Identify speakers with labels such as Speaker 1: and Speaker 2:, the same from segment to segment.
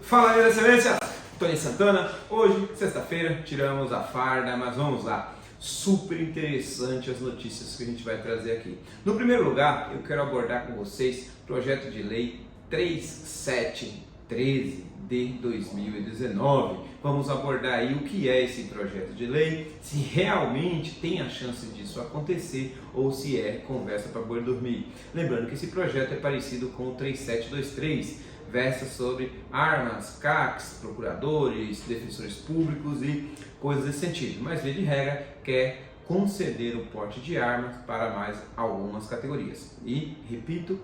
Speaker 1: Fala aí, excelência! Tony Santana. Hoje, sexta-feira, tiramos a farda, mas vamos lá. Super interessante as notícias que a gente vai trazer aqui. No primeiro lugar, eu quero abordar com vocês o projeto de lei 3713 de 2019. Vamos abordar aí o que é esse projeto de lei, se realmente tem a chance disso acontecer ou se é conversa para boi dormir. Lembrando que esse projeto é parecido com o 3723, versa sobre armas, CACs, procuradores, defensores públicos e coisas desse sentido. Mas, via de regra, quer conceder o porte de armas para mais algumas categorias. E, repito,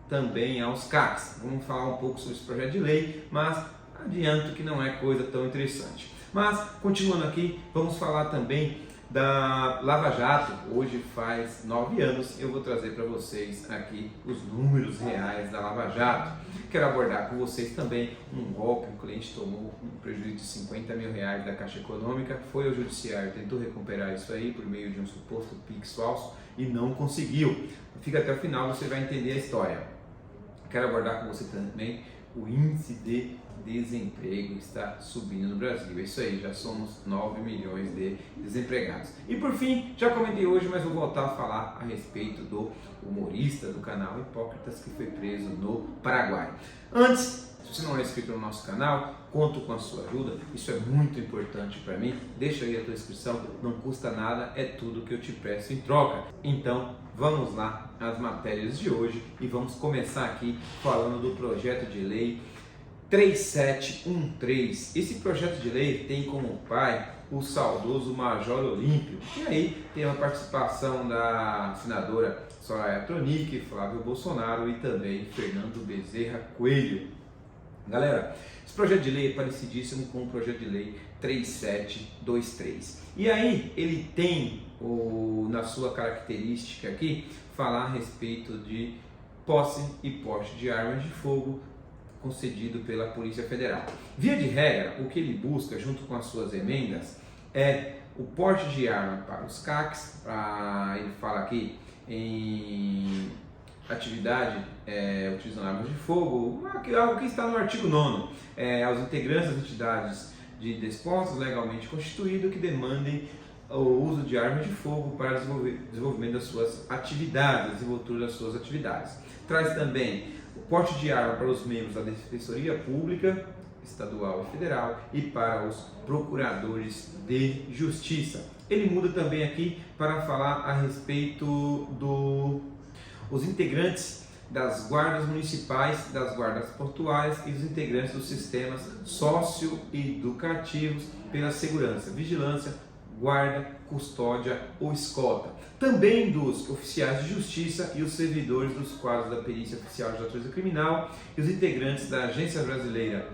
Speaker 1: também aos CACs. Vamos falar um pouco sobre esse projeto de lei, mas adianto que não é coisa tão interessante. Mas, continuando aqui, vamos falar também da Lava Jato. Hoje faz 9 anos, eu vou trazer para vocês aqui os números reais da Lava Jato. Quero abordar com vocês também um golpe, um cliente tomou um prejuízo de 50 mil reais da Caixa Econômica, foi ao judiciário, tentou recuperar isso aí por meio de um suposto Pix falso e não conseguiu. Fica até o final, você vai entender a história. Quero abordar com você também o índice de desemprego está subindo no Brasil. É isso aí, já somos 9 milhões de desempregados. E por fim, já comentei hoje, mas vou voltar a falar a respeito do humorista do canal Hipócritas que foi preso no Paraguai. Antes, se você não é inscrito no nosso canal, conto com a sua ajuda, isso é muito importante para mim. Deixa aí a tua inscrição, não custa nada, é tudo que eu te peço em troca. Então, vamos lá às matérias de hoje e vamos começar aqui falando do projeto de lei 3713. Esse projeto de lei tem como pai o saudoso Major Olímpio. E aí tem a participação da senadora Soraya Tronic, Flávio Bolsonaro e também Fernando Bezerra Coelho. Galera, esse projeto de lei é parecidíssimo com o projeto de lei 3723. E aí ele tem, na sua característica aqui, falar a respeito de posse e porte de armas de fogo concedido pela Polícia Federal. Via de regra, o que ele busca, junto com as suas emendas, é o porte de arma para os CACs, ele fala aqui em atividade utilizando armas de fogo, algo que está no artigo 9º, aos integrantes das entidades de despósitos legalmente constituídos que demandem o uso de armas de fogo para desenvolvimento das suas atividades, desenvoltura das suas atividades. Traz também o porte de arma para os membros da Defensoria Pública Estadual e Federal e para os procuradores de justiça. Ele muda também aqui para falar a respeito dos integrantes das guardas municipais, das guardas portuárias e dos integrantes dos sistemas socioeducativos pela segurança, vigilância, guarda, custódia ou escolta. Também dos oficiais de justiça e os servidores dos quadros da perícia oficial de natureza criminal e os integrantes da Agência Brasileira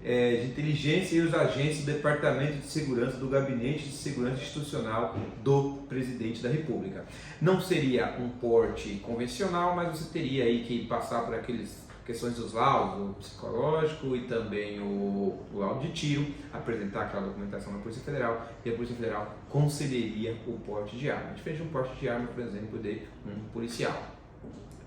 Speaker 1: de Inteligência e os agentes do Departamento de Segurança do Gabinete de Segurança Institucional do Presidente da República. Não seria um porte convencional, mas você teria aí que passar por aqueles questões dos laudos, o psicológico e também o laudo de tiro, apresentar aquela documentação na Polícia Federal e a Polícia Federal concederia o porte de arma, diferente de um porte de arma, por exemplo, de um policial.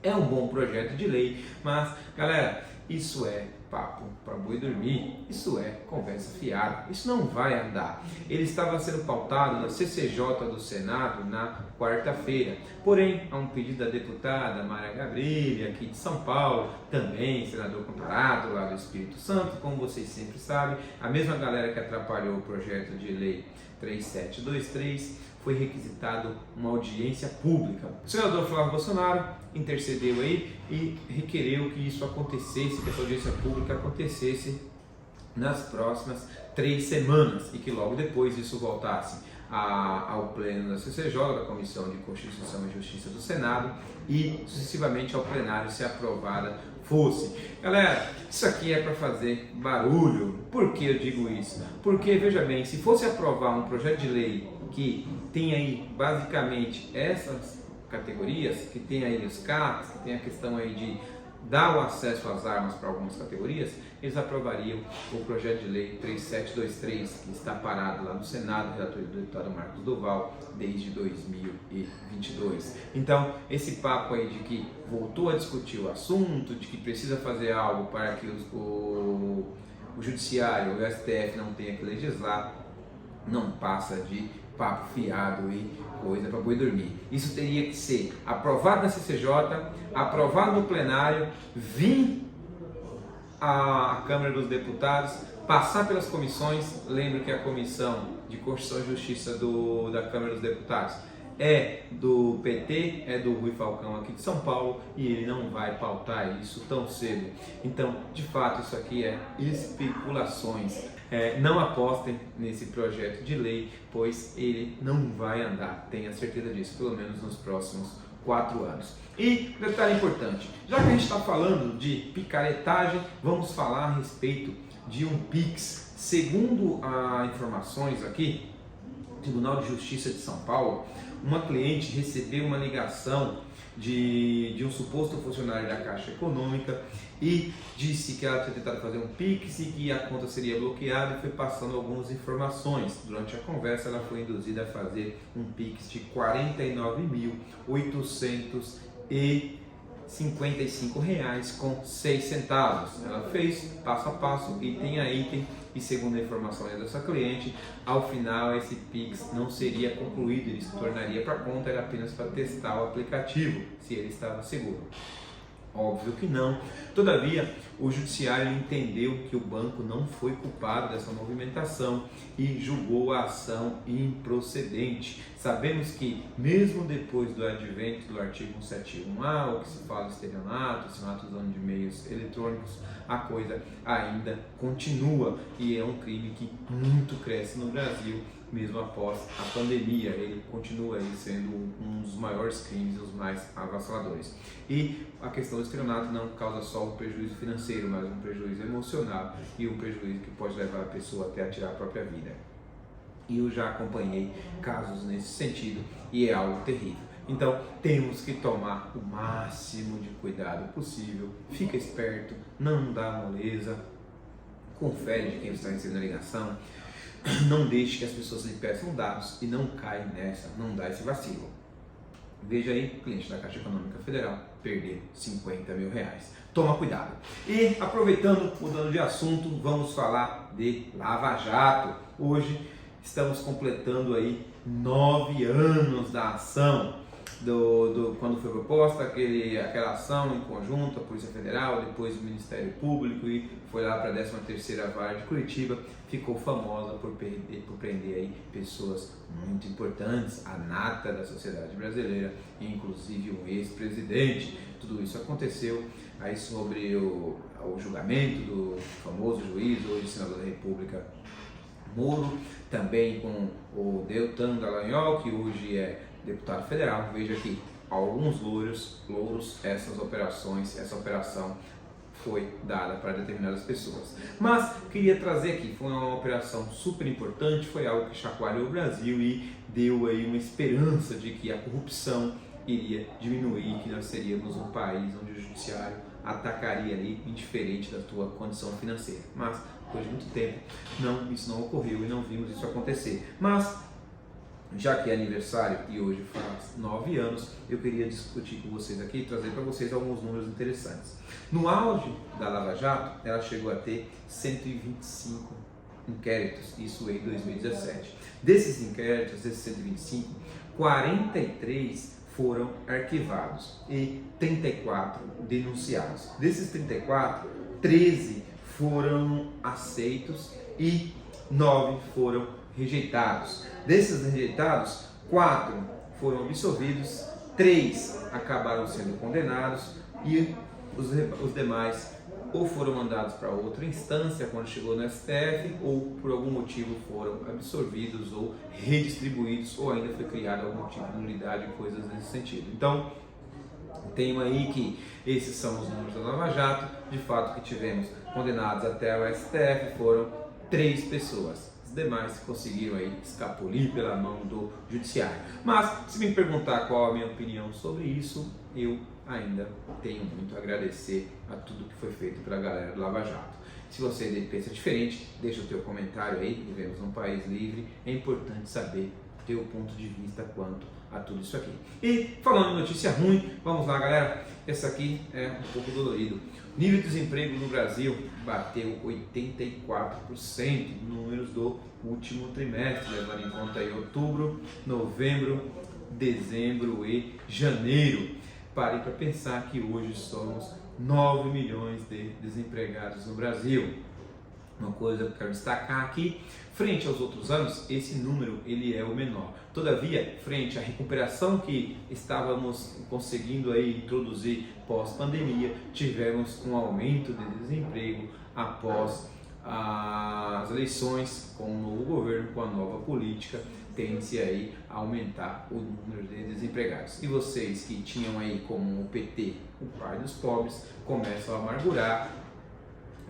Speaker 1: É um bom projeto de lei, mas, galera, isso é papo para boi dormir, isso é conversa fiada, isso não vai andar. Ele estava sendo pautado na CCJ do Senado na quarta-feira, porém, a um pedido da deputada Maria Gabrilha, aqui de São Paulo, também senador comparado lá do Espírito Santo, como vocês sempre sabem, a mesma galera que atrapalhou o projeto de lei 3723, foi requisitado uma audiência pública. O senador Flávio Bolsonaro intercedeu aí e requereu que isso acontecesse, que essa audiência pública acontecesse nas próximas 3 semanas e que logo depois isso voltasse ao pleno da CCJ, da Comissão de Constituição e Justiça do Senado e sucessivamente ao plenário se aprovada fosse. Galera, isso aqui é para fazer barulho. Por que eu digo isso? Porque, veja bem, se fosse aprovar um projeto de lei que tem aí basicamente essas categorias, que tem aí os CACs, que tem a questão aí de dar o acesso às armas para algumas categorias, eles aprovariam o projeto de lei 3723, que está parado lá no Senado, relatoria do deputado Marcos Duval, desde 2022. Então, esse papo aí de que voltou a discutir o assunto, de que precisa fazer algo para que o o Judiciário, o STF não tenha que legislar, não passa de papo fiado e coisa para boi dormir. Isso teria que ser aprovado na CCJ, aprovado no plenário, vir à Câmara dos Deputados, passar pelas comissões. Lembro que a Comissão de Constituição e Justiça da Câmara dos Deputados é do PT, é do Rui Falcão aqui de São Paulo, e ele não vai pautar isso tão cedo. Então, de fato, isso aqui é especulações. Não apostem nesse projeto de lei, pois ele não vai andar, tenha certeza disso, pelo menos nos próximos 4 anos. E detalhe importante, já que a gente está falando de picaretagem, vamos falar a respeito de um Pix. Segundo as informações aqui, Tribunal de Justiça de São Paulo, uma cliente recebeu uma ligação de um suposto funcionário da Caixa Econômica e disse que ela tinha tentado fazer um Pix e que a conta seria bloqueada, e foi passando algumas informações. Durante a conversa, ela foi induzida a fazer um Pix de R$ 49.855,06. Ela fez passo a passo, item a item, e segundo a informação dessa cliente, ao final esse Pix não seria concluído, ele se tornaria para a conta, era apenas para testar o aplicativo, se ele estava seguro. Óbvio que não. Todavia, o Judiciário entendeu que o banco não foi culpado dessa movimentação e julgou a ação improcedente. Sabemos que, mesmo depois do advento do artigo 171A, o que se fala de estelionato usando de meios eletrônicos, a coisa ainda continua e é um crime que muito cresce no Brasil, mesmo após a pandemia. Ele continua aí sendo um dos maiores crimes, os mais avassaladores. E a questão do estelionato não causa só um prejuízo financeiro, mas um prejuízo emocional e um prejuízo que pode levar a pessoa até a tirar a própria vida. E eu já acompanhei casos nesse sentido e é algo terrível. Então temos que tomar o máximo de cuidado possível, fica esperto, não dá moleza, confere de quem está recebendo a ligação, não deixe que as pessoas lhe peçam dados e não caia nessa, não dá esse vacilo. Veja aí, cliente da Caixa Econômica Federal perder R$50 mil. Toma cuidado. E aproveitando, mudando de assunto, vamos falar de Lava Jato. Hoje estamos completando aí 9 anos da ação. Quando foi proposta aquela ação em conjunto, a Polícia Federal, depois o Ministério Público, e foi lá para a 13ª Vara de Curitiba, ficou famosa por prender aí pessoas muito importantes, a nata da sociedade brasileira, inclusive um ex-presidente. Tudo isso aconteceu aí sobre o julgamento do famoso juiz, hoje senador da República, Moro, também com o Deltan Dallagnol, que hoje é deputado federal. Veja aqui, alguns louros, essa operação foi dada para determinadas pessoas. Mas queria trazer aqui, foi uma operação super importante, foi algo que chacoalhou o Brasil e deu aí uma esperança de que a corrupção iria diminuir, que nós seríamos um país onde o judiciário atacaria ali, indiferente da tua condição financeira. Mas depois de muito tempo, isso não ocorreu e não vimos isso acontecer. Mas já que é aniversário e hoje faz 9 anos, eu queria discutir com vocês aqui e trazer para vocês alguns números interessantes. No auge da Lava Jato, ela chegou a ter 125 inquéritos, isso em 2017. Desses inquéritos, desses 125, 43 foram arquivados e 34 denunciados. Desses 34, 13 foram aceitos e 9 foram rejeitados. Desses rejeitados, 4 foram absolvidos, 3 acabaram sendo condenados e os demais ou foram mandados para outra instância quando chegou no STF, ou por algum motivo foram absorvidos ou redistribuídos, ou ainda foi criado algum tipo de nulidade, coisas nesse sentido. Então, tenho aí que esses são os números da Lava Jato. De fato, que tivemos condenados até o STF foram 3 pessoas. Os demais conseguiram aí escapulir pela mão do judiciário. Mas, se me perguntar qual a minha opinião sobre isso, eu ainda tenho muito a agradecer a tudo que foi feito pela galera do Lava Jato. Se você pensa diferente, deixa o teu comentário aí. Vivemos num país livre, é importante saber o teu ponto de vista quanto a tudo isso aqui. E falando em notícia ruim, vamos lá, galera. Essa aqui é um pouco dolorido. O nível de desemprego no Brasil bateu 84%, números do último trimestre, levando em conta aí outubro, novembro, dezembro e janeiro. Parei para pensar que hoje somos 9 milhões de desempregados no Brasil. Uma coisa que eu quero destacar aqui, frente aos outros anos, esse número ele é o menor. Todavia, frente à recuperação que estávamos conseguindo aí introduzir pós-pandemia, tivemos um aumento de desemprego após as eleições com o novo governo, com a nova política, tende-se aí a aumentar o número de desempregados. E vocês que tinham aí como o PT, o pai dos pobres, começam a amargurar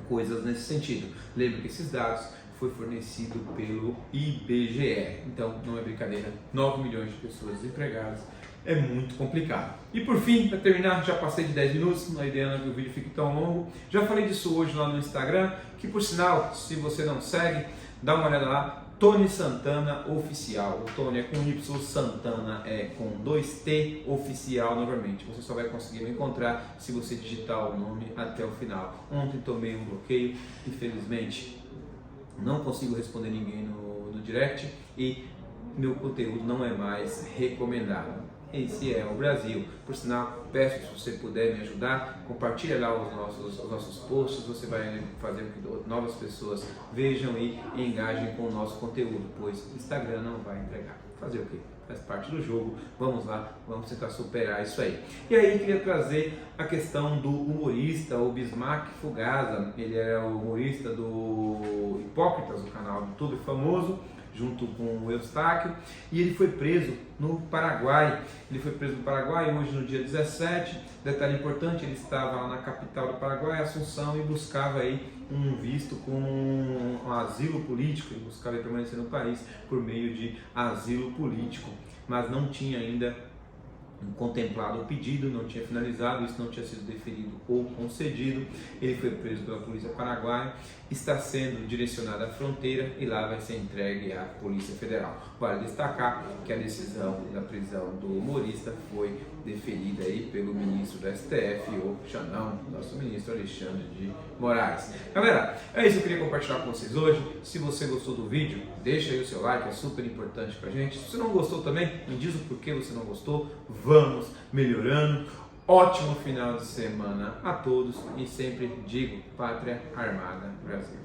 Speaker 1: coisas nesse sentido. Lembre que esses dados foi fornecido pelo IBGE, então não é brincadeira, 9 milhões de pessoas desempregadas é muito complicado. E por fim, para terminar, já passei de 10 minutos, não é ideia que o vídeo fique tão longo, já falei disso hoje lá no Instagram, que por sinal, se você não segue, dá uma olhada lá, Tony Santana Oficial. O Tony é com Y, Santana é com 2T Oficial novamente. Você só vai conseguir me encontrar se você digitar o nome até o final. Ontem tomei um bloqueio, infelizmente não consigo responder ninguém no direct e meu conteúdo não é mais recomendado. Esse é o Brasil. Por sinal, peço se você puder me ajudar, compartilha lá os nossos posts, você vai fazer com que novas pessoas vejam e engajem com o nosso conteúdo, pois o Instagram não vai entregar. Fazer o quê? Faz parte do jogo, vamos lá, vamos tentar superar isso aí. E aí queria trazer a questão do humorista, o Bismarck Fugaza. Ele era o humorista do Hipócritas, o canal do YouTube famoso, junto com o Eustáquio, e ele foi preso no Paraguai. Ele foi preso no Paraguai hoje no dia 17. Detalhe importante, ele estava lá na capital do Paraguai, Assunção, e buscava aí um visto com um asilo político. Ele buscava permanecer no país por meio de asilo político, mas não tinha ainda contemplado o pedido, não tinha finalizado, isso não tinha sido deferido ou concedido. Ele foi preso pela polícia paraguaia, está sendo direcionado à fronteira e lá vai ser entregue à Polícia Federal. Vale destacar que a decisão da prisão do humorista foi deferida aí pelo ministro do STF, o Xandão, nosso ministro Alexandre de Moraes. Galera, é isso que eu queria compartilhar com vocês hoje. Se você gostou do vídeo, deixa aí o seu like, é super importante pra gente. Se você não gostou também, me diz o porquê você não gostou. Vamos melhorando. Ótimo final de semana a todos e sempre digo, Pátria Armada Brasil.